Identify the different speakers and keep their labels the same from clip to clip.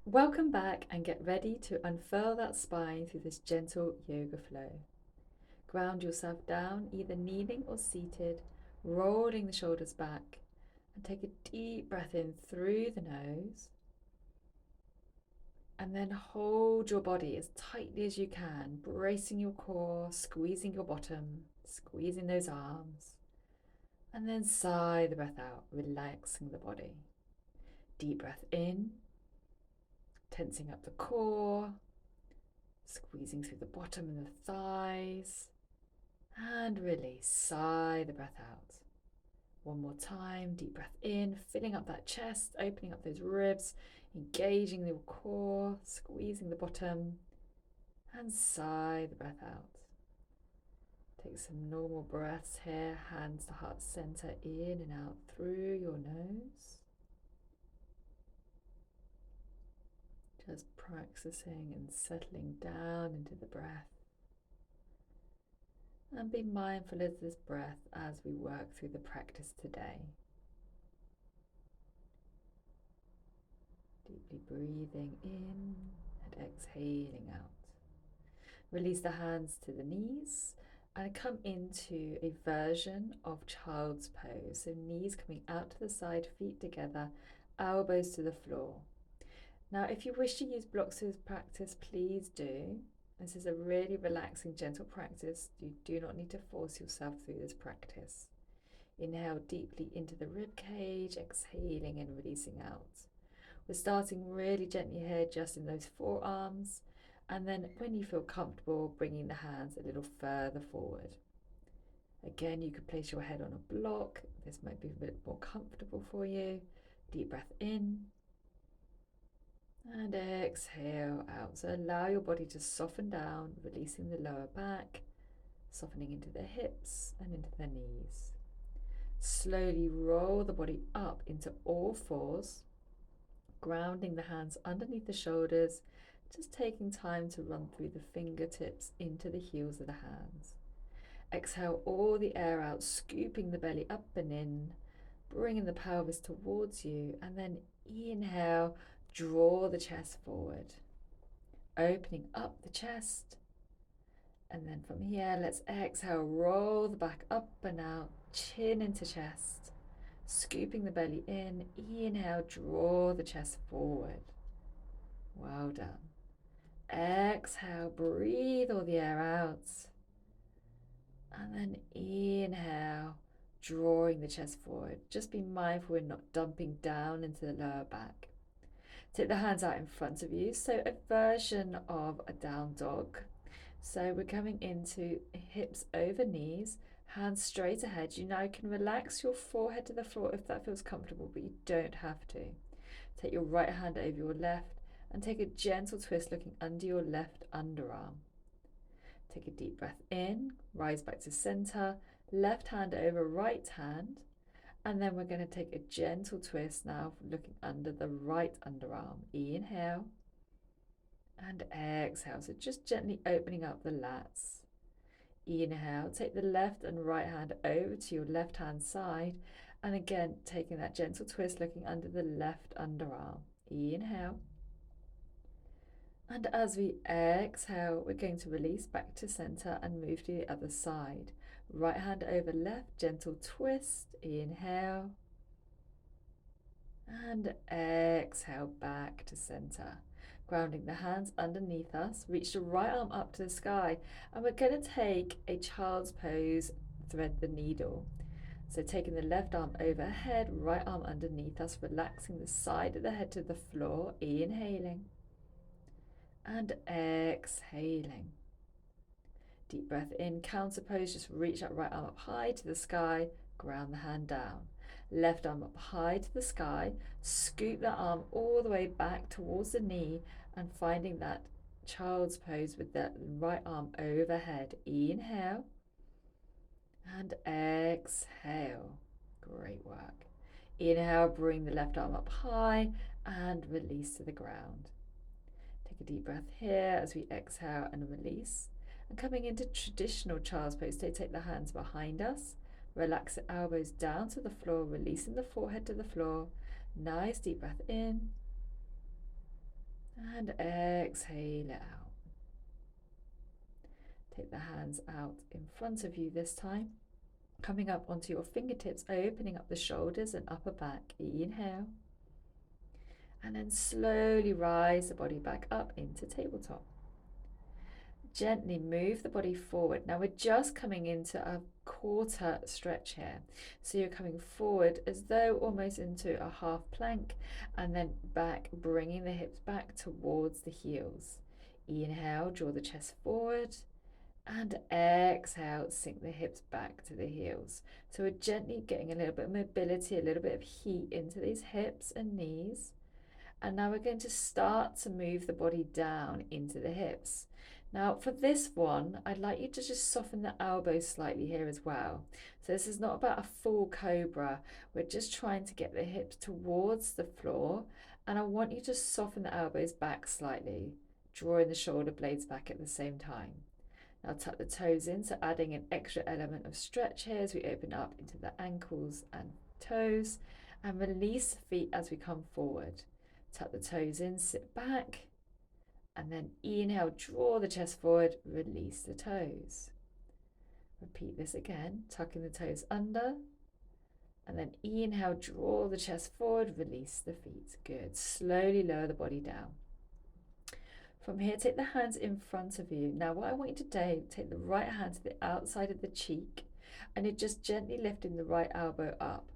Speaker 1: Welcome back and get ready to unfurl that spine through this gentle yoga flow. Ground yourself down, either kneeling or seated, rolling the shoulders back, and take a deep breath in through the nose. And then hold your body as tightly as you can, bracing your core, squeezing your bottom, squeezing those arms. And then sigh the breath out, relaxing the body. Deep breath in, tensing up the core, squeezing through the bottom and the thighs. And release, sigh the breath out. One more time, deep breath in, filling up that chest, opening up those ribs, engaging the core, squeezing the bottom, and sigh the breath out. Take some normal breaths here, hands to heart center, in and out through your nose. Just practicing and settling down into the breath. And be mindful of this breath as we work through the practice today. Deeply breathing in and exhaling out. Release the hands to the knees and come into a version of child's pose. So knees coming out to the side, feet together, elbows to the floor. Now, if you wish to use blocks for this practice, please do. This is a really relaxing, gentle practice. You do not need to force yourself through this practice. Inhale deeply into the rib cage, exhaling and releasing out. We're starting really gently here, just in those forearms, and then when you feel comfortable, bringing the hands a little further forward. Again, you could place your head on a block. This might be a bit more comfortable for you. Deep breath in and exhale out. So allow your body to soften down, releasing the lower back, softening into the hips and into the knees. Slowly roll the body up into all fours, grounding the hands underneath the shoulders, just taking time to run through the fingertips into the heels of the hands. Exhale all the air out, scooping the belly up and in, bringing the pelvis towards you, and then inhale, draw the chest forward, opening up the chest. And then from here, let's exhale, roll the back up and out, chin into chest, scooping the belly in. Inhale, draw the chest forward. Well done. Exhale, breathe all the air out. And then inhale, drawing the chest forward. Just be mindful we're not dumping down into the lower back. Take the hands out in front of you. So a version of a down dog. So we're coming into hips over knees, hands straight ahead. You now can relax your forehead to the floor if that feels comfortable, but you don't have to. Take your right hand over your left and take a gentle twist looking under your left underarm. Take a deep breath in, rise back to center, left hand over right hand, and then we're going to take a gentle twist now, looking under the right underarm. Inhale and exhale. So just gently opening up the lats. Inhale, take the left and right hand over to your left hand side, and again taking that gentle twist, looking under the left underarm. Inhale. And as we exhale, we're going to release back to center and move to the other side. Right hand over left, gentle twist. Inhale. And exhale back to center. Grounding the hands underneath us. Reach the right arm up to the sky. And we're going to take a child's pose, thread the needle. So taking the left arm overhead, right arm underneath us, relaxing the side of the head to the floor. Inhaling. And exhaling. Deep breath in, counter pose, just reach that right arm up high to the sky, ground the hand down. Left arm up high to the sky, scoop that arm all the way back towards the knee and finding that child's pose with the right arm overhead. Inhale and exhale. Great work. Inhale, bring the left arm up high and release to the ground. Take a deep breath here as we exhale and release. And coming into traditional child's pose, take the hands behind us. Relax the elbows down to the floor, releasing the forehead to the floor. Nice deep breath in. And exhale it out. Take the hands out in front of you this time. Coming up onto your fingertips, opening up the shoulders and upper back. Inhale. And then slowly rise the body back up into tabletop. Gently move the body forward. Now we're just coming into a quarter stretch here. So you're coming forward as though almost into a half plank, and then back, bringing the hips back towards the heels. Inhale, draw the chest forward, and exhale, sink the hips back to the heels. So we're gently getting a little bit of mobility, a little bit of heat into these hips and knees. And now we're going to start to move the body down into the hips. Now for this one, I'd like you to just soften the elbows slightly here as well. So this is not about a full cobra. We're just trying to get the hips towards the floor, and I want you to soften the elbows back slightly, drawing the shoulder blades back at the same time. Now tuck the toes in, so adding an extra element of stretch here as we open up into the ankles and toes, and release the feet as we come forward. Tuck the toes in, sit back, and then inhale, draw the chest forward, release the toes. Repeat this again, tucking the toes under, and then inhale, draw the chest forward, release the feet. Good. Slowly lower the body down. From here, take the hands in front of you. Now what I want you to do, take the right hand to the outside of the cheek, and you're just gently lifting the right elbow up.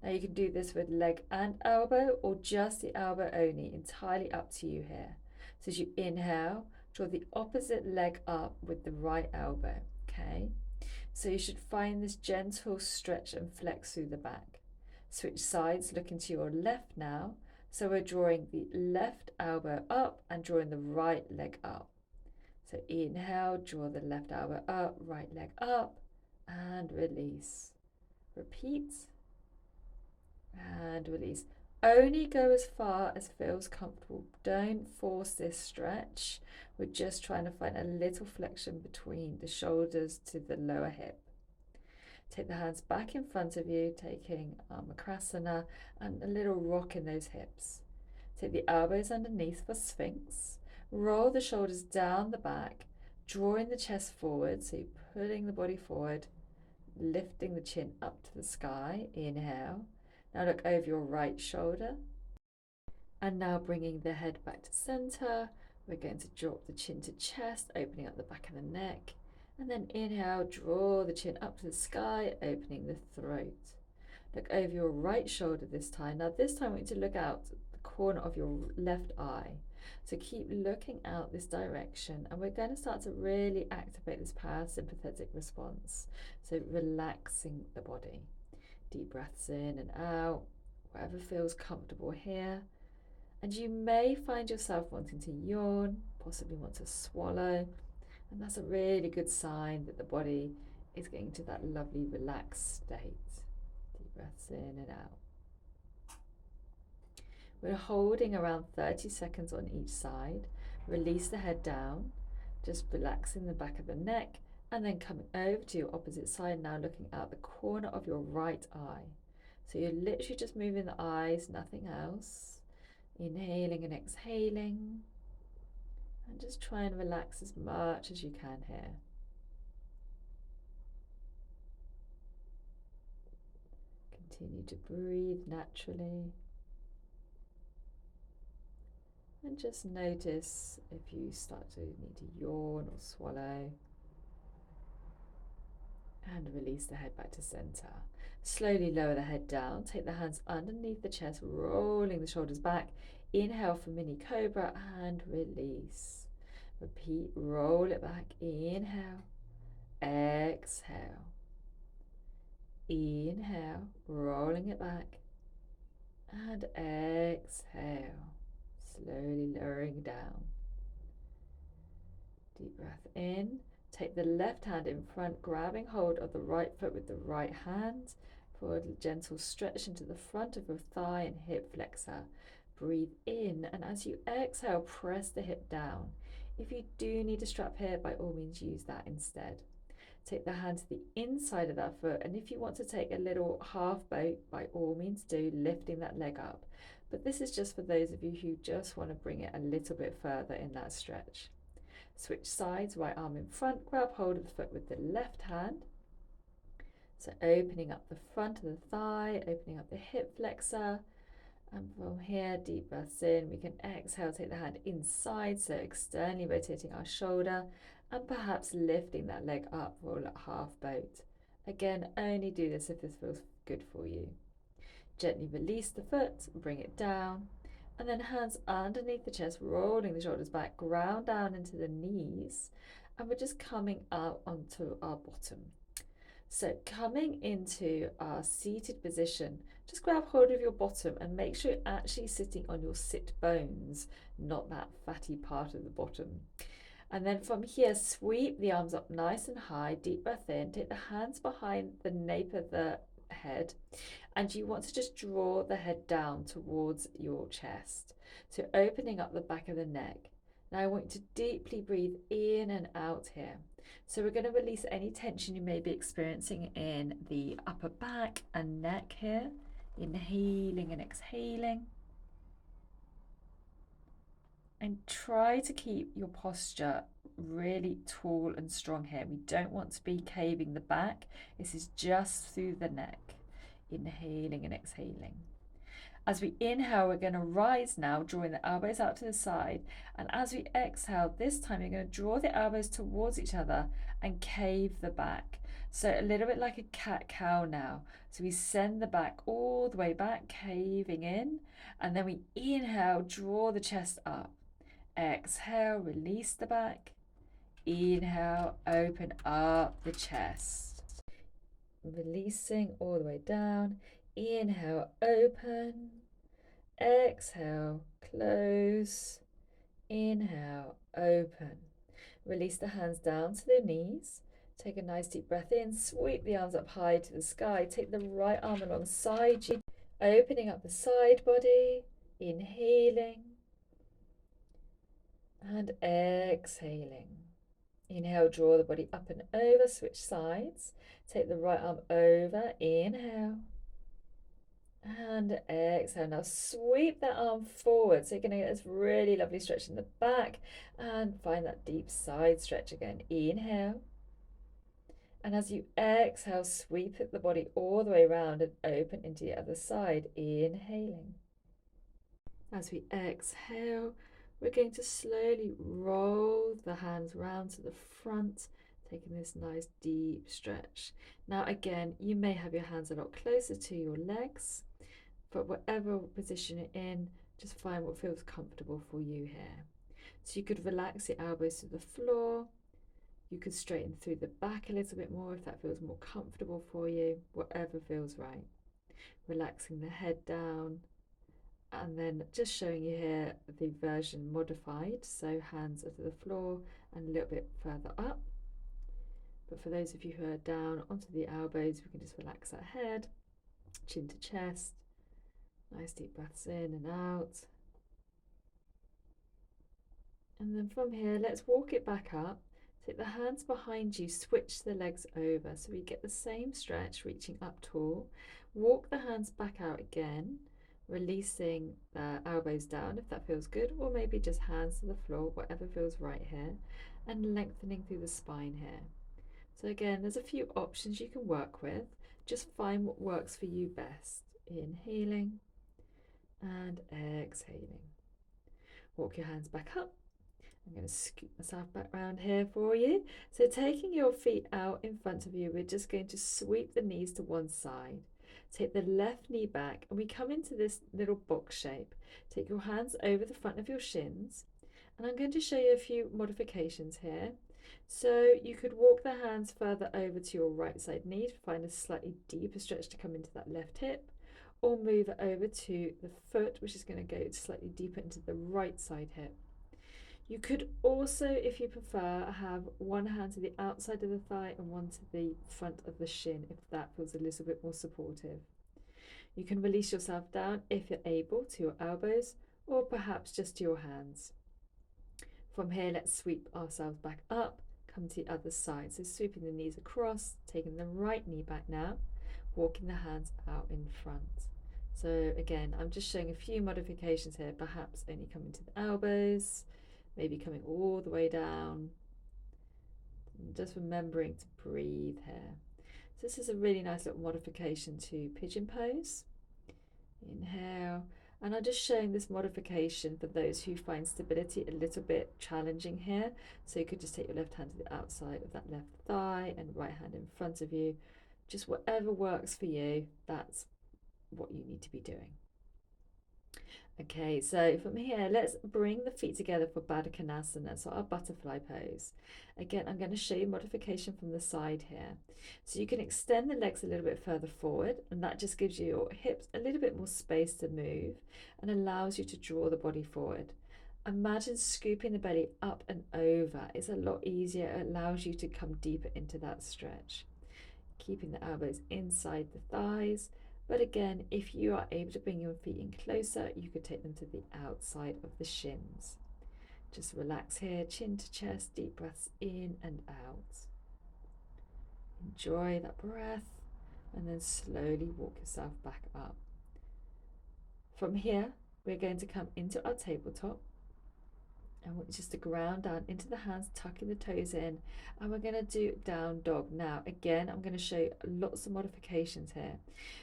Speaker 1: Now you can do this with leg and elbow, or just the elbow only, entirely up to you here. So as you inhale, draw the opposite leg up with the right elbow, okay? So you should find this gentle stretch and flex through the back. Switch sides, looking to your left now. So we're drawing the left elbow up and drawing the right leg up. So inhale, draw the left elbow up, right leg up, and release. Repeat. And release. Only go as far as feels comfortable. Don't force this stretch. We're just trying to find a little flexion between the shoulders to the lower hip. Take the hands back in front of you, taking Makrasana, and a little rock in those hips. Take the elbows underneath for Sphinx. Roll the shoulders down the back, drawing the chest forward, so you're pulling the body forward, lifting the chin up to the sky. Inhale. Now look over your right shoulder, and now bringing the head back to center. We're going to drop the chin to chest, opening up the back of the neck, and then inhale, draw the chin up to the sky, opening the throat. Look over your right shoulder this time. Now this time I want you to look out the corner of your left eye. So keep looking out this direction, and we're going to start to really activate this parasympathetic response. So relaxing the body. Deep breaths in and out, whatever feels comfortable here. And you may find yourself wanting to yawn, possibly want to swallow, and that's a really good sign that the body is getting to that lovely relaxed state. Deep breaths in and out. We're holding around 30 seconds on each side. Release the head down, just relaxing the back of the neck, and then coming over to your opposite side now, looking out the corner of your right eye. So you're literally just moving the eyes, nothing else. Inhaling and exhaling. And just try and relax as much as you can here. Continue to breathe naturally. And just notice if you start to need to yawn or swallow. And release the head back to center. Slowly lower the head down. Take the hands underneath the chest, rolling the shoulders back. Inhale for mini cobra and release. Repeat, roll it back. Inhale, exhale. Inhale, rolling it back. And exhale. Slowly lowering down. Deep breath in. Take the left hand in front, grabbing hold of the right foot with the right hand for a gentle stretch into the front of your thigh and hip flexor. Breathe in, and as you exhale, press the hip down. If you do need a strap here, by all means use that instead. Take the hand to the inside of that foot, and if you want to take a little half boat, by all means do, lifting that leg up. but this is just for those of you who just want to bring it a little bit further in that stretch. Switch sides, right arm in front, grab hold of the foot with the left hand. So opening up the front of the thigh, opening up the hip flexor. And from here, deep breaths in. We can exhale, take the hand inside, so externally rotating our shoulder, and perhaps lifting that leg up, roll at half boat. Again, only do this if this feels good for you. Gently release the foot, bring it down, and then hands underneath the chest, rolling the shoulders back, ground down into the knees, and we're just coming out onto our bottom. So coming into our seated position, just grab hold of your bottom and make sure you're actually sitting on your sit bones, not that fatty part of the bottom. And then from here, sweep the arms up nice and high, deep breath in, take the hands behind the nape of the head, and you want to just draw the head down towards your chest. So opening up the back of the neck. Now I want you to deeply breathe in and out here. So we're going to release any tension you may be experiencing in the upper back and neck here. Inhaling and exhaling. And try to keep your posture really tall and strong here. We don't want to be caving the back. This is just through the neck. Inhaling and exhaling. As we inhale, we're going to rise now, drawing the elbows out to the side. And as we exhale, this time you're going to draw the elbows towards each other and cave the back. So a little bit like a cat-cow now. So we send the back all the way back, caving in. And then we inhale, draw the chest up. Exhale, release the back. Inhale, open up the chest. Releasing all the way down. Inhale, open. Exhale, close. Inhale, open. Release the hands down to the knees. Take a nice deep breath in. Sweep the arms up high to the sky. Take the right arm alongside you. Opening up the side body. Inhaling. And exhaling. Inhale, draw the body up and over. Switch sides. Take the right arm over. Inhale. And exhale. Now sweep that arm forward. So you're going to get this really lovely stretch in the back and find that deep side stretch again. Inhale. And as you exhale, sweep the body all the way around and open into the other side. Inhaling. As we exhale, we're going to slowly roll the hands round to the front, taking this nice deep stretch. Now again, you may have your hands a lot closer to your legs, but whatever position you're in, just find what feels comfortable for you here. So you could relax the elbows to the floor. You could straighten through the back a little bit more if that feels more comfortable for you, whatever feels right. Relaxing the head down. And then just showing you here the version modified, so hands are to the floor and a little bit further up. But for those of you who are down onto the elbows, we can just relax that head, chin to chest. Nice deep breaths in and out. And then from here, let's walk it back up. Take the hands behind you, switch the legs over so we get the same stretch, reaching up tall. Walk the hands back out again, releasing the elbows down if that feels good, or maybe just hands to the floor, whatever feels right here, and lengthening through the spine here. So again, there's a few options you can work with. Just find what works for you best. Inhaling and exhaling. Walk your hands back up. I'm going to scoot myself back round here for you. So taking your feet out in front of you, we're just going to sweep the knees to one side. Take the left knee back and we come into this little box shape. Take your hands over the front of your shins, and I'm going to show you a few modifications here. So you could walk the hands further over to your right side knee to find a slightly deeper stretch to come into that left hip, or move it over to the foot, which is going to go slightly deeper into the right side hip. You could also, if you prefer, have one hand to the outside of the thigh and one to the front of the shin if that feels a little bit more supportive. You can release yourself down if you're able to your elbows, or perhaps just to your hands. From here, let's sweep ourselves back up, come to the other side. So sweeping the knees across, taking the right knee back now, walking the hands out in front. So again, I'm just showing a few modifications here, perhaps only coming to the elbows, maybe coming all the way down, and just remembering to breathe here. So this is a really nice little modification to pigeon pose. Inhale. And I'm just showing this modification for those who find stability a little bit challenging here. So you could just take your left hand to the outside of that left thigh and right hand in front of you. Just whatever works for you, that's what you need to be doing. Okay, so from here, let's bring the feet together for Baddha Konasana, so our butterfly pose. Again, I'm going to show you modification from the side here. So you can extend the legs a little bit further forward, and that just gives your hips a little bit more space to move and allows you to draw the body forward. Imagine scooping the belly up and over. It's a lot easier. It allows you to come deeper into that stretch. Keeping the elbows inside the thighs. But again, if you are able to bring your feet in closer, you could take them to the outside of the shins. Just relax here, chin to chest, deep breaths in and out. Enjoy that breath and then slowly walk yourself back up. From here, we're going to come into our tabletop. I want you just to ground down into the hands, tucking the toes in, and we're going to do down dog. Now, again, I'm going to show you lots of modifications here.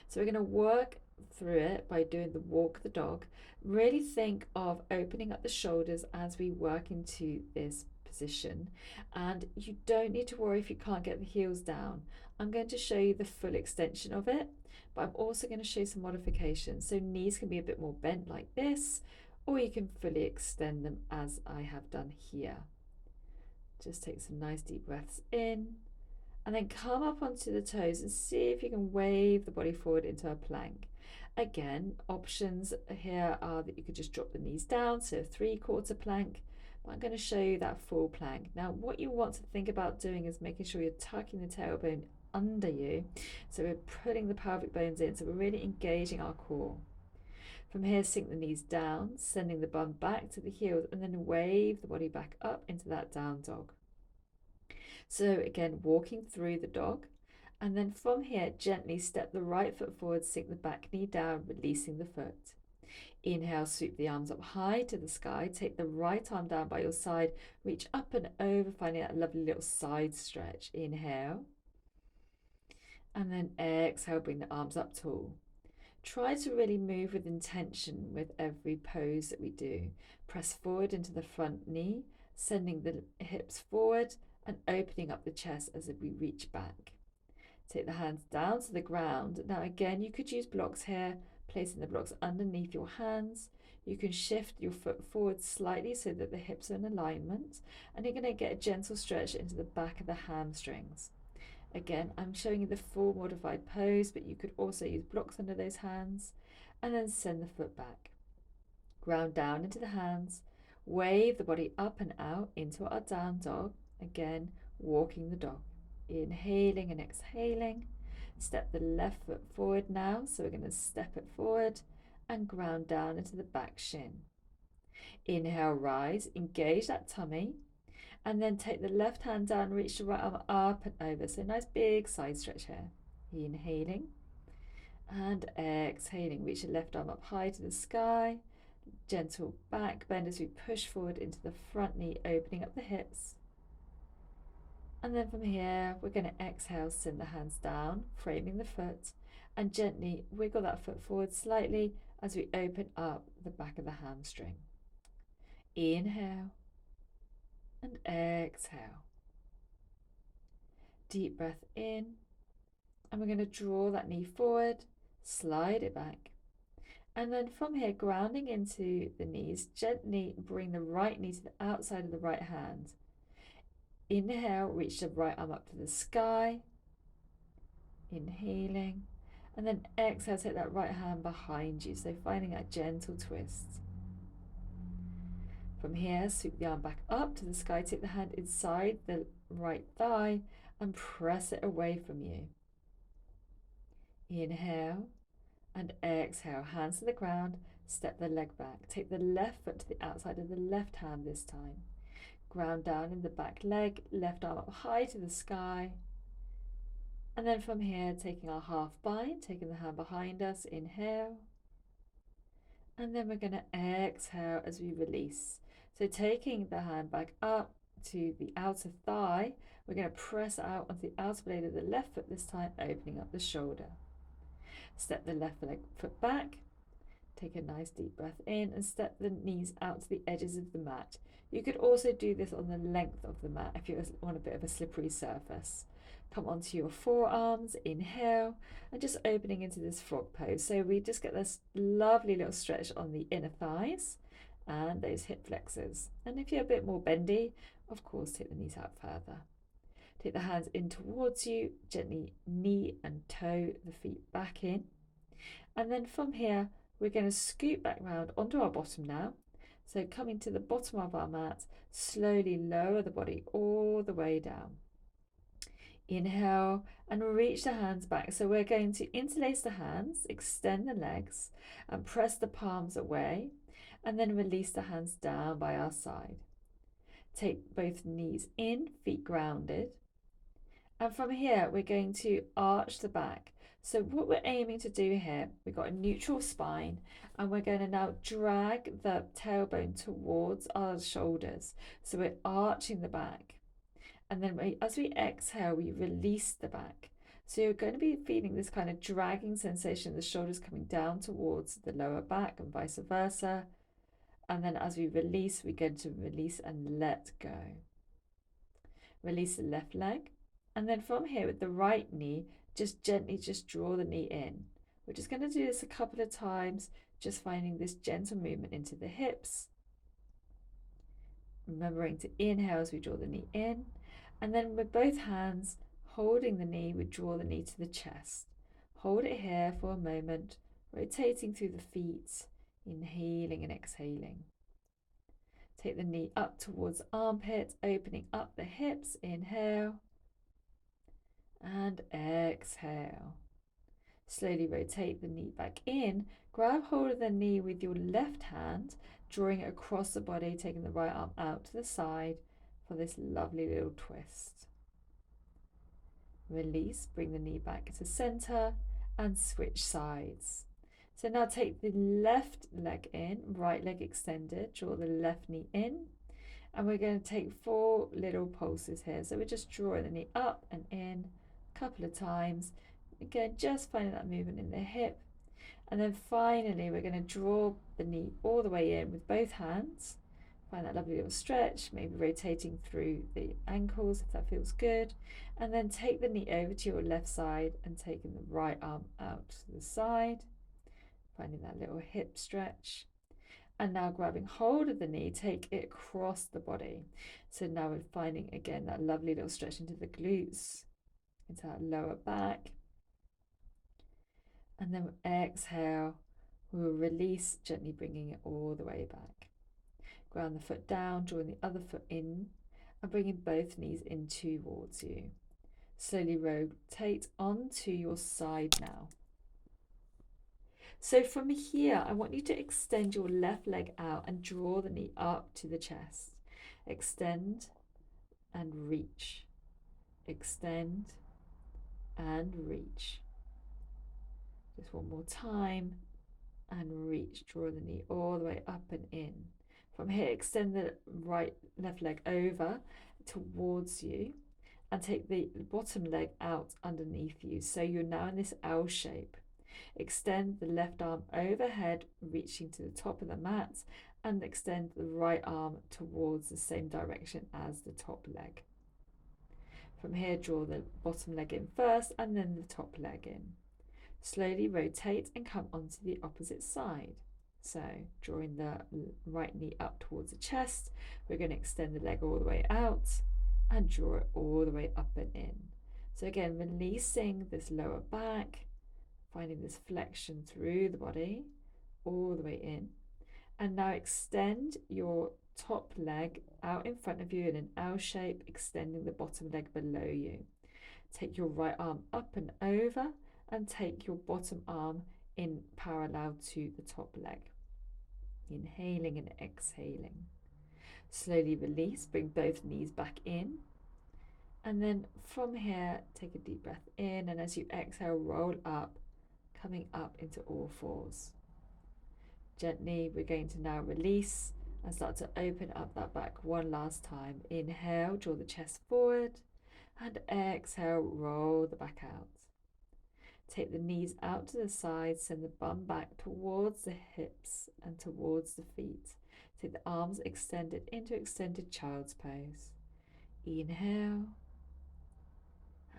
Speaker 1: So we're going to work through it by doing the walk the dog. Really think of opening up the shoulders as we work into this position, and you don't need to worry if you can't get the heels down. I'm going to show you the full extension of it, but I'm also going to show you some modifications. So knees can be a bit more bent like this, or you can fully extend them as I have done here. Just take some nice deep breaths in and then come up onto the toes and see if you can wave the body forward into a plank. Again, options here are that you could just drop the knees down, so a 3/4 plank, but I'm going to show you that full plank. Now, what you want to think about doing is making sure you're tucking the tailbone under you, so we're putting the pelvic bones in, so we're really engaging our core. From here, sink the knees down, sending the bum back to the heels, and then wave the body back up into that down dog. So again, walking through the dog, and then from here, gently step the right foot forward, sink the back knee down, releasing the foot. Inhale, sweep the arms up high to the sky, take the right arm down by your side, reach up and over, finding that lovely little side stretch. Inhale, and then exhale, bring the arms up tall. Try to really move with intention with every pose that we do. Press forward into the front knee, sending the hips forward and opening up the chest as we reach back. Take the hands down to the ground. Now again, you could use blocks here, placing the blocks underneath your hands. You can shift your foot forward slightly so that the hips are in alignment, and you're going to get a gentle stretch into the back of the hamstrings. Again, I'm showing you the full modified pose, but you could also use blocks under those hands and then send the foot back. Ground down into the hands, wave the body up and out into our down dog. Again, walking the dog. Inhaling and exhaling. Step the left foot forward now, so we're going to step it forward and ground down into the back shin. Inhale, rise, engage that tummy. And then take the left hand down, reach the right arm up and over. So nice big side stretch here. Inhaling and exhaling. Reach the left arm up high to the sky. Gentle back bend as we push forward into the front knee, opening up the hips. And then from here, we're going to exhale, send the hands down, framing the foot, and gently wiggle that foot forward slightly as we open up the back of the hamstring. Inhale. And exhale. Deep breath in, and we're going to draw that knee forward, slide it back, and then from here, grounding into the knees, gently bring the right knee to the outside of the right hand. Inhale, reach the right arm up to the sky, inhaling, and then exhale, take that right hand behind you, so finding that gentle twist. From here, sweep the arm back up to the sky, take the hand inside the right thigh and press it away from you. Inhale and exhale, hands to the ground, step the leg back. Take the left foot to the outside of the left hand this time. Ground down in the back leg, left arm up high to the sky. And then from here, taking our half bind, taking the hand behind us, inhale. And then we're going to exhale as we release. So taking the hand back up to the outer thigh, we're going to press out onto the outer blade of the left foot this time, opening up the shoulder. Step the left leg foot back. Take a nice deep breath in and step the knees out to the edges of the mat. You could also do this on the length of the mat if you want a bit of a slippery surface. Come onto your forearms, inhale, and just opening into this frog pose. So we just get this lovely little stretch on the inner thighs and those hip flexors. And if you're a bit more bendy, of course, take the knees out further. Take the hands in towards you, gently knee and toe the feet back in. And then from here, we're going to scoot back round onto our bottom now. So coming to the bottom of our mat, slowly lower the body all the way down. Inhale and reach the hands back. So we're going to interlace the hands, extend the legs and press the palms away and then release the hands down by our side. Take both knees in, feet grounded. And from here, we're going to arch the back. So what we're aiming to do here, we've got a neutral spine and we're going to now drag the tailbone towards our shoulders. So we're arching the back. And then as we exhale, we release the back. So you're going to be feeling this kind of dragging sensation, the shoulders coming down towards the lower back and vice versa. And then as we release, we're going to release and let go. Release the left leg. And then from here with the right knee, just gently just draw the knee in. We're just going to do this a couple of times, just finding this gentle movement into the hips. Remembering to inhale as we draw the knee in. And then with both hands holding the knee, we draw the knee to the chest. Hold it here for a moment, rotating through the feet, inhaling and exhaling. Take the knee up towards the armpit, opening up the hips, inhale. And exhale. Slowly rotate the knee back in. Grab hold of the knee with your left hand, drawing it across the body, taking the right arm out to the side for this lovely little twist. Release, bring the knee back to center and switch sides. So now take the left leg in, right leg extended, draw the left knee in. And we're going to take 4 little pulses here. So we're just drawing the knee up and in a couple of times. Again, just finding that movement in the hip. And then finally, we're going to draw the knee all the way in with both hands. Find that lovely little stretch, maybe rotating through the ankles if that feels good. And then take the knee over to your left side and taking the right arm out to the side. Finding that little hip stretch. And now grabbing hold of the knee, take it across the body. So now we're finding again that lovely little stretch into the glutes, into that lower back. And then exhale, we'll release, gently bringing it all the way back. Ground the foot down, drawing the other foot in and bringing both knees in towards you. Slowly rotate onto your side now. So from here, I want you to extend your left leg out and draw the knee up to the chest. Extend and reach. Extend and reach. Just one more time and reach. Draw the knee all the way up and in. From here, extend the left leg over towards you and take the bottom leg out underneath you. So you're now in this L shape. Extend the left arm overhead, reaching to the top of the mat, and extend the right arm towards the same direction as the top leg. From here, draw the bottom leg in first and then the top leg in. Slowly rotate and come onto the opposite side. So drawing the right knee up towards the chest, we're going to extend the leg all the way out and draw it all the way up and in. So again, releasing this lower back, finding this flexion through the body, all the way in. And now extend your top leg out in front of you in an L shape, extending the bottom leg below you. Take your right arm up and over and take your bottom arm in parallel to the top leg. Inhaling and exhaling. Slowly release, bring both knees back in. And then from here, take a deep breath in, and as you exhale, roll up, coming up into all fours. Gently, we're going to now release and start to open up that back one last time. Inhale, draw the chest forward, and exhale, roll the back out. Take the knees out to the side, send the bum back towards the hips and towards the feet. Take the arms extended into extended child's pose. Inhale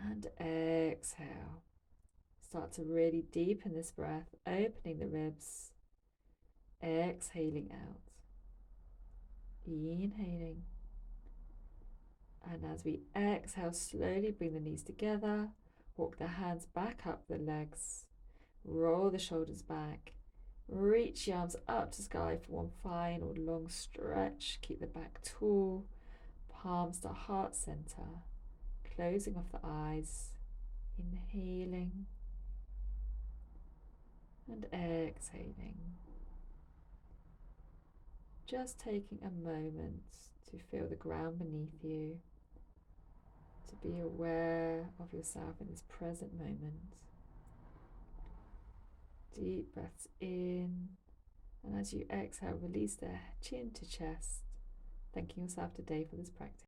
Speaker 1: and exhale. Start to really deepen this breath, opening the ribs, exhaling out. Inhaling. And as we exhale, slowly bring the knees together, walk the hands back up the legs, roll the shoulders back, reach the arms up to sky for one final long stretch. Keep the back tall, palms to heart center, closing off the eyes, inhaling and exhaling. Just taking a moment to feel the ground beneath you, to be aware of yourself in this present moment. Deep breaths in, and as you exhale, release the chin to chest, thanking yourself today for this practice.